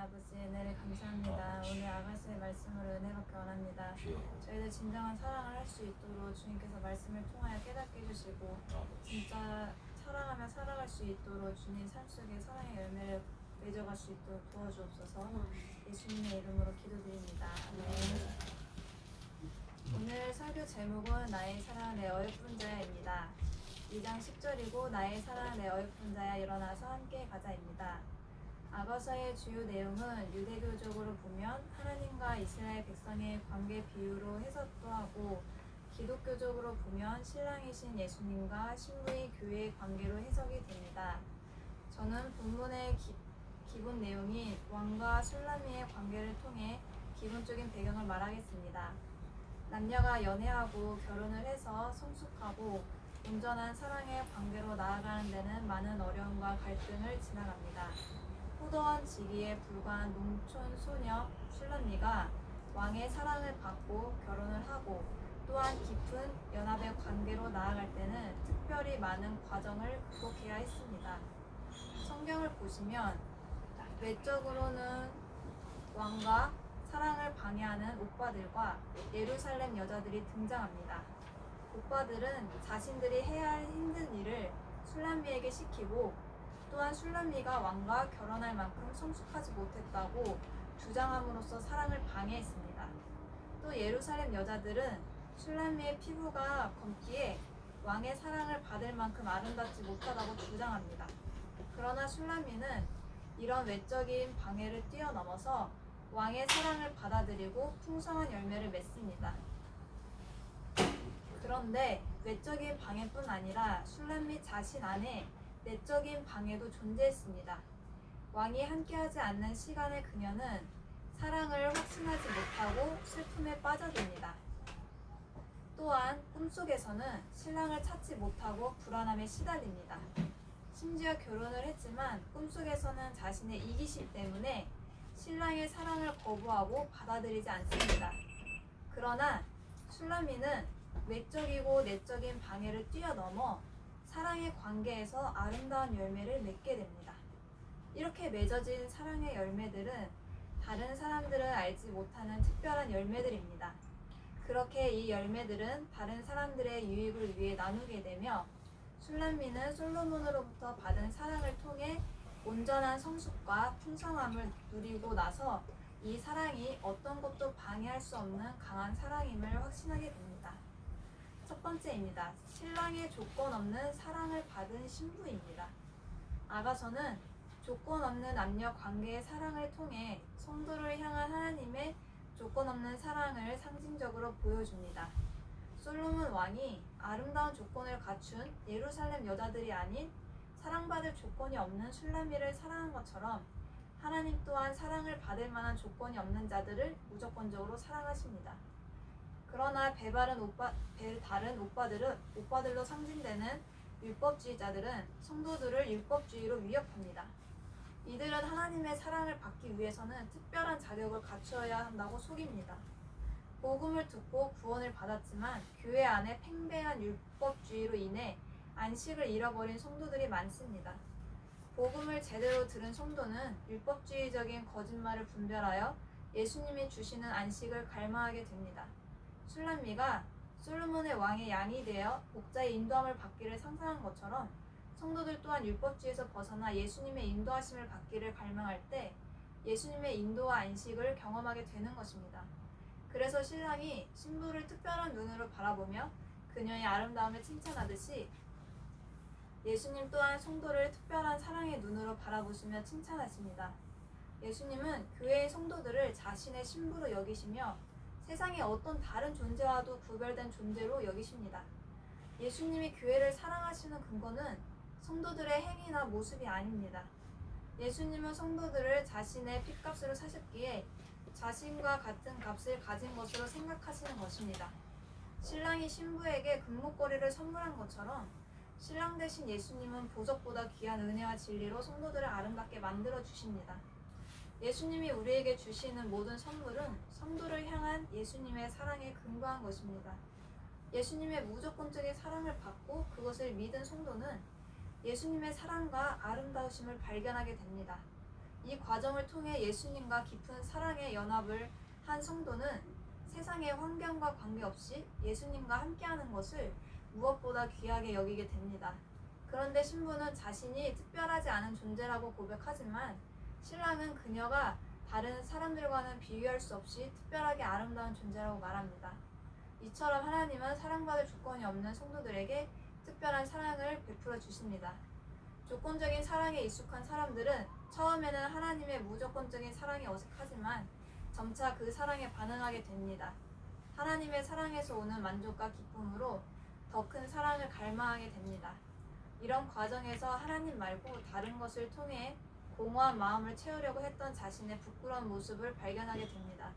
아버지 은혜를 감사합니다. 오늘 아가씨의 말씀으로 은혜 받기 원합니다. 저희들 진정한 사랑을 할 수 있도록 주님께서 말씀을 통하여 깨닫게 해주시고 진짜 사랑하며 살아갈 수 있도록 주님 삶 속에 사랑의 열매를 맺어갈 수 있도록 도와주옵소서. 예수님의 이름으로 기도드립니다. 아멘. 오늘 설교 제목은 나의 사랑은 내 어여쁜 자야입니다. 2장 10절이고 나의 사랑은 내 어여쁜 자야 일어나서 함께 가자입니다. 아가서의 주요 내용은 유대교적으로 보면 하나님과 이스라엘 백성의 관계 비유로 해석도 하고 기독교적으로 보면 신랑이신 예수님과 신부의 교회의 관계로 해석이 됩니다. 저는 본문의 기본 내용인 왕과 술라미의 관계를 통해 기본적인 배경을 말하겠습니다. 남녀가 연애하고 결혼을 해서 성숙하고 온전한 사랑의 관계로 나아가는 데는 많은 어려움과 갈등을 지나갑니다. 포도원 지기에 불과한 농촌 소녀 술라미가 왕의 사랑을 받고 결혼을 하고 또한 깊은 연합의 관계로 나아갈 때는 특별히 많은 과정을 극복해야 했습니다. 성경을 보시면 외적으로는 왕과 사랑을 방해하는 오빠들과 예루살렘 여자들이 등장합니다. 오빠들은 자신들이 해야 할 힘든 일을 술라미에게 시키고 또한 술라미가 왕과 결혼할 만큼 성숙하지 못했다고 주장함으로써 사랑을 방해했습니다. 또 예루살렘 여자들은 술라미의 피부가 검기에 왕의 사랑을 받을 만큼 아름답지 못하다고 주장합니다. 그러나 술라미는 이런 외적인 방해를 뛰어넘어서 왕의 사랑을 받아들이고 풍성한 열매를 맺습니다. 그런데 외적인 방해뿐 아니라 술라미 자신 안에 내적인 방해도 존재했습니다. 왕이 함께하지 않는 시간에 그녀는 사랑을 확신하지 못하고 슬픔에 빠져듭니다. 또한 꿈속에서는 신랑을 찾지 못하고 불안함에 시달립니다. 심지어 결혼을 했지만 꿈속에서는 자신의 이기심 때문에 신랑의 사랑을 거부하고 받아들이지 않습니다. 그러나 술라미는 외적이고 내적인 방해를 뛰어넘어 사랑의 관계에서 아름다운 열매를 맺게 됩니다. 이렇게 맺어진 사랑의 열매들은 다른 사람들은 알지 못하는 특별한 열매들입니다. 그렇게 이 열매들은 다른 사람들의 유익을 위해 나누게 되며 술라미는 솔로몬으로부터 받은 사랑을 통해 온전한 성숙과 풍성함을 누리고 나서 이 사랑이 어떤 것도 방해할 수 없는 강한 사랑임을 확신하게 됩니다. 첫 번째입니다. 신랑의 조건 없는 사랑을 받은 신부입니다. 아가서는 조건 없는 남녀 관계의 사랑을 통해 성도를 향한 하나님의 조건 없는 사랑을 상징적으로 보여줍니다. 솔로몬 왕이 아름다운 조건을 갖춘 예루살렘 여자들이 아닌 사랑받을 조건이 없는 술라미를 사랑한 것처럼 하나님 또한 사랑을 받을 만한 조건이 없는 자들을 무조건적으로 사랑하십니다. 그러나 다른 오빠들로 상징되는 율법주의자들은 성도들을 율법주의로 위협합니다. 이들은 하나님의 사랑을 받기 위해서는 특별한 자격을 갖추어야 한다고 속입니다. 복음을 듣고 구원을 받았지만 교회 안에 팽배한 율법주의로 인해 안식을 잃어버린 성도들이 많습니다. 복음을 제대로 들은 성도는 율법주의적인 거짓말을 분별하여 예수님이 주시는 안식을 갈망하게 됩니다. 술라미가 솔로몬의 왕의 양이 되어 목자의 인도함을 받기를 상상한 것처럼 성도들 또한 율법주의에서 벗어나 예수님의 인도하심을 받기를 갈망할 때 예수님의 인도와 안식을 경험하게 되는 것입니다. 그래서 신랑이 신부를 특별한 눈으로 바라보며 그녀의 아름다움을 칭찬하듯이 예수님 또한 성도를 특별한 사랑의 눈으로 바라보시며 칭찬하십니다. 예수님은 교회의 성도들을 자신의 신부로 여기시며 세상의 어떤 다른 존재와도 구별된 존재로 여기십니다. 예수님이 교회를 사랑하시는 근거는 성도들의 행위나 모습이 아닙니다. 예수님은 성도들을 자신의 핏값으로 사셨기에 자신과 같은 값을 가진 것으로 생각하시는 것입니다. 신랑이 신부에게 금목걸이를 선물한 것처럼 신랑 되신 예수님은 보석보다 귀한 은혜와 진리로 성도들을 아름답게 만들어 주십니다. 예수님이 우리에게 주시는 모든 선물은 성도를 향한 예수님의 사랑에 근거한 것입니다. 예수님의 무조건적인 사랑을 받고 그것을 믿은 성도는 예수님의 사랑과 아름다우심을 발견하게 됩니다. 이 과정을 통해 예수님과 깊은 사랑의 연합을 한 성도는 세상의 환경과 관계없이 예수님과 함께하는 것을 무엇보다 귀하게 여기게 됩니다. 그런데 신부는 자신이 특별하지 않은 존재라고 고백하지만 신랑은 그녀가 다른 사람들과는 비교할 수 없이 특별하게 아름다운 존재라고 말합니다. 이처럼 하나님은 사랑받을 조건이 없는 성도들에게 특별한 사랑을 베풀어 주십니다. 조건적인 사랑에 익숙한 사람들은 처음에는 하나님의 무조건적인 사랑이 어색하지만 점차 그 사랑에 반응하게 됩니다. 하나님의 사랑에서 오는 만족과 기쁨으로 더 큰 사랑을 갈망하게 됩니다. 이런 과정에서 하나님 말고 다른 것을 통해 공허한 마음을 채우려고 했던 자신의 부끄러운 모습을 발견하게 됩니다.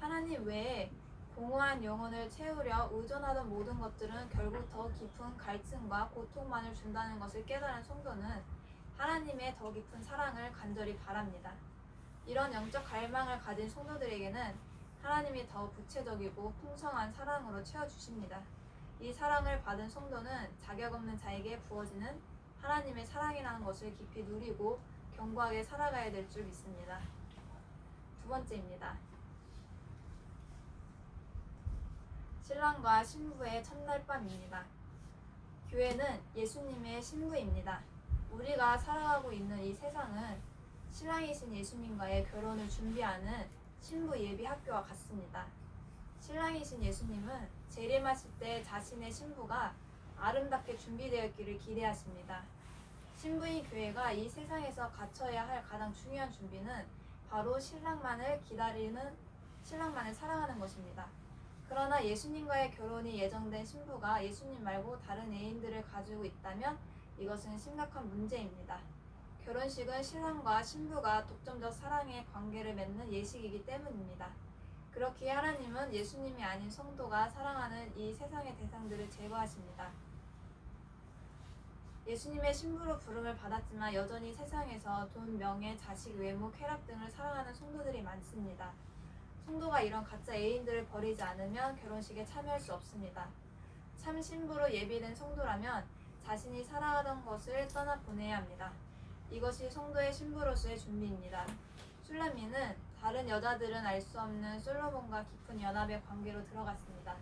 하나님 외에 공허한 영혼을 채우려 의존하던 모든 것들은 결국 더 깊은 갈증과 고통만을 준다는 것을 깨달은 성도는 하나님의 더 깊은 사랑을 간절히 바랍니다. 이런 영적 갈망을 가진 성도들에게는 하나님이 더 구체적이고 풍성한 사랑으로 채워주십니다. 이 사랑을 받은 성도는 자격 없는 자에게 부어지는 하나님의 사랑이라는 것을 깊이 누리고 견고하게 살아가야 될 줄 믿습니다. 두 번째입니다. 신랑과 신부의 첫날 밤입니다. 교회는 예수님의 신부입니다. 우리가 살아가고 있는 이 세상은 신랑이신 예수님과의 결혼을 준비하는 신부 예비 학교와 같습니다. 신랑이신 예수님은 재림하실 때 자신의 신부가 아름답게 준비되어 있기를 기대하십니다. 신부인 교회가 이 세상에서 갖춰야 할 가장 중요한 준비는 바로 신랑만을 사랑하는 것입니다. 그러나 예수님과의 결혼이 예정된 신부가 예수님 말고 다른 애인들을 가지고 있다면 이것은 심각한 문제입니다. 결혼식은 신랑과 신부가 독점적 사랑의 관계를 맺는 예식이기 때문입니다. 그렇기에 하나님은 예수님이 아닌 성도가 사랑하는 이 세상의 대상들을 제거하십니다. 예수님의 신부로 부름을 받았지만 여전히 세상에서 돈, 명예, 자식, 외모, 쾌락 등을 사랑하는 성도들이 많습니다. 성도가 이런 가짜 애인들을 버리지 않으면 결혼식에 참여할 수 없습니다. 참 신부로 예비된 성도라면 자신이 사랑하던 것을 떠나보내야 합니다. 이것이 성도의 신부로서의 준비입니다. 술람미는 다른 여자들은 알 수 없는 솔로몬과 깊은 연합의 관계로 들어갔습니다.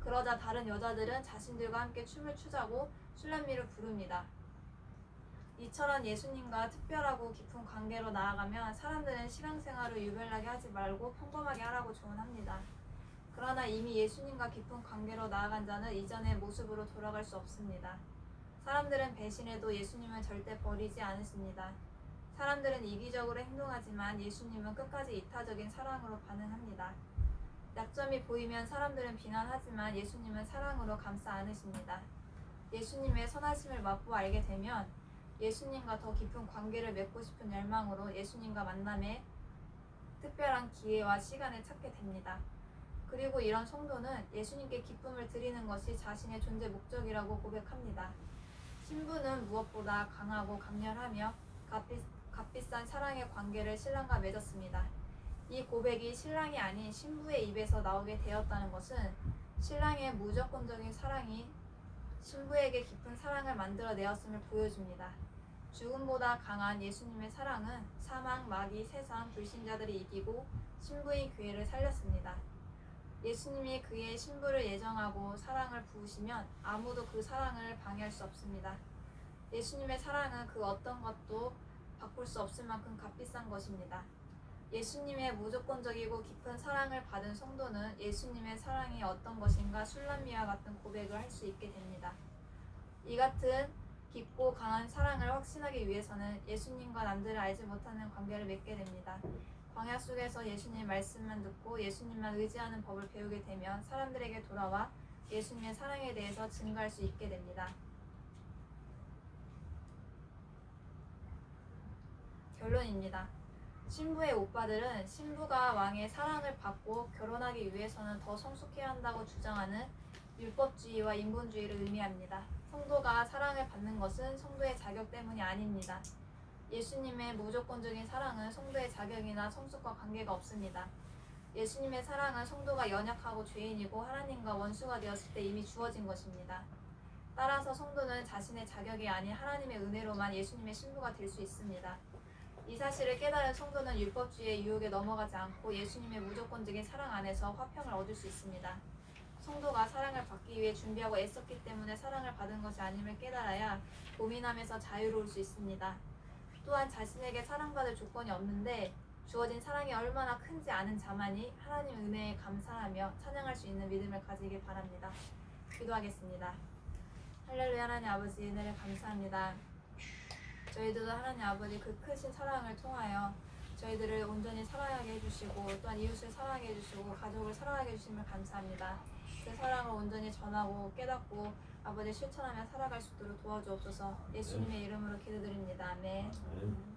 그러자 다른 여자들은 자신들과 함께 춤을 추자고 술람미를 부릅니다. 이처럼 예수님과 특별하고 깊은 관계로 나아가면 사람들은 신앙생활을 유별나게 하지 말고 평범하게 하라고 조언합니다. 그러나 이미 예수님과 깊은 관계로 나아간 자는 이전의 모습으로 돌아갈 수 없습니다. 사람들은 배신해도 예수님은 절대 버리지 않으십니다. 사람들은 이기적으로 행동하지만 예수님은 끝까지 이타적인 사랑으로 반응합니다. 약점이 보이면 사람들은 비난하지만 예수님은 사랑으로 감싸 안으십니다. 예수님의 선하심을 맛보아 알게 되면 예수님과 더 깊은 관계를 맺고 싶은 열망으로 예수님과 만남에 특별한 기회와 시간을 찾게 됩니다. 그리고 이런 성도는 예수님께 기쁨을 드리는 것이 자신의 존재 목적이라고 고백합니다. 신부는 무엇보다 강하고 강렬하며 값비싼 사랑의 관계를 신랑과 맺었습니다. 이 고백이 신랑이 아닌 신부의 입에서 나오게 되었다는 것은 신랑의 무조건적인 사랑이 신부에게 깊은 사랑을 만들어내었음을 보여줍니다. 죽음보다 강한 예수님의 사랑은 사망, 마귀, 세상, 불신자들이 이기고 신부인 교회를 살렸습니다. 예수님이 그의 신부를 예정하고 사랑을 부으시면 아무도 그 사랑을 방해할 수 없습니다. 예수님의 사랑은 그 어떤 것도 바꿀 수 없을 만큼 값비싼 것입니다. 예수님의 무조건적이고 깊은 사랑을 받은 성도는 예수님의 사랑이 어떤 것인가 술람미와 같은 고백을 할 수 있게 됩니다. 이 같은 깊고 강한 사랑을 확신하기 위해서는 예수님과 남들을 알지 못하는 관계를 맺게 됩니다. 광야 속에서 예수님 말씀만 듣고 예수님만 의지하는 법을 배우게 되면 사람들에게 돌아와 예수님의 사랑에 대해서 증거할 수 있게 됩니다. 결론입니다. 신부의 오빠들은 신부가 왕의 사랑을 받고 결혼하기 위해서는 더 성숙해야 한다고 주장하는 율법주의와 인본주의를 의미합니다. 성도가 사랑을 받는 것은 성도의 자격 때문이 아닙니다. 예수님의 무조건적인 사랑은 성도의 자격이나 성숙과 관계가 없습니다. 예수님의 사랑은 성도가 연약하고 죄인이고 하나님과 원수가 되었을 때 이미 주어진 것입니다. 따라서 성도는 자신의 자격이 아닌 하나님의 은혜로만 예수님의 신부가 될 수 있습니다. 이 사실을 깨달은 성도는 율법주의의 유혹에 넘어가지 않고 예수님의 무조건적인 사랑 안에서 화평을 얻을 수 있습니다. 성도가 사랑을 받기 위해 준비하고 애썼기 때문에 사랑을 받은 것이 아님을 깨달아야 고민함에서 자유로울 수 있습니다. 또한 자신에게 사랑받을 조건이 없는데 주어진 사랑이 얼마나 큰지 아는 자만이 하나님 은혜에 감사하며 찬양할 수 있는 믿음을 가지길 바랍니다. 기도하겠습니다. 할렐루야. 하나님 아버지 은혜를 감사합니다. 저희들도 하나님 아버지 그 크신 사랑을 통하여 저희들을 온전히 사랑하게 해주시고 또한 이웃을 사랑하게 해주시고 가족을 사랑하게 해주심을 감사합니다. 그 사랑을 온전히 전하고 깨닫고 아버지 실천하며 살아갈 수 있도록 도와주옵소서. 예수님의 이름으로 기도드립니다. 아멘.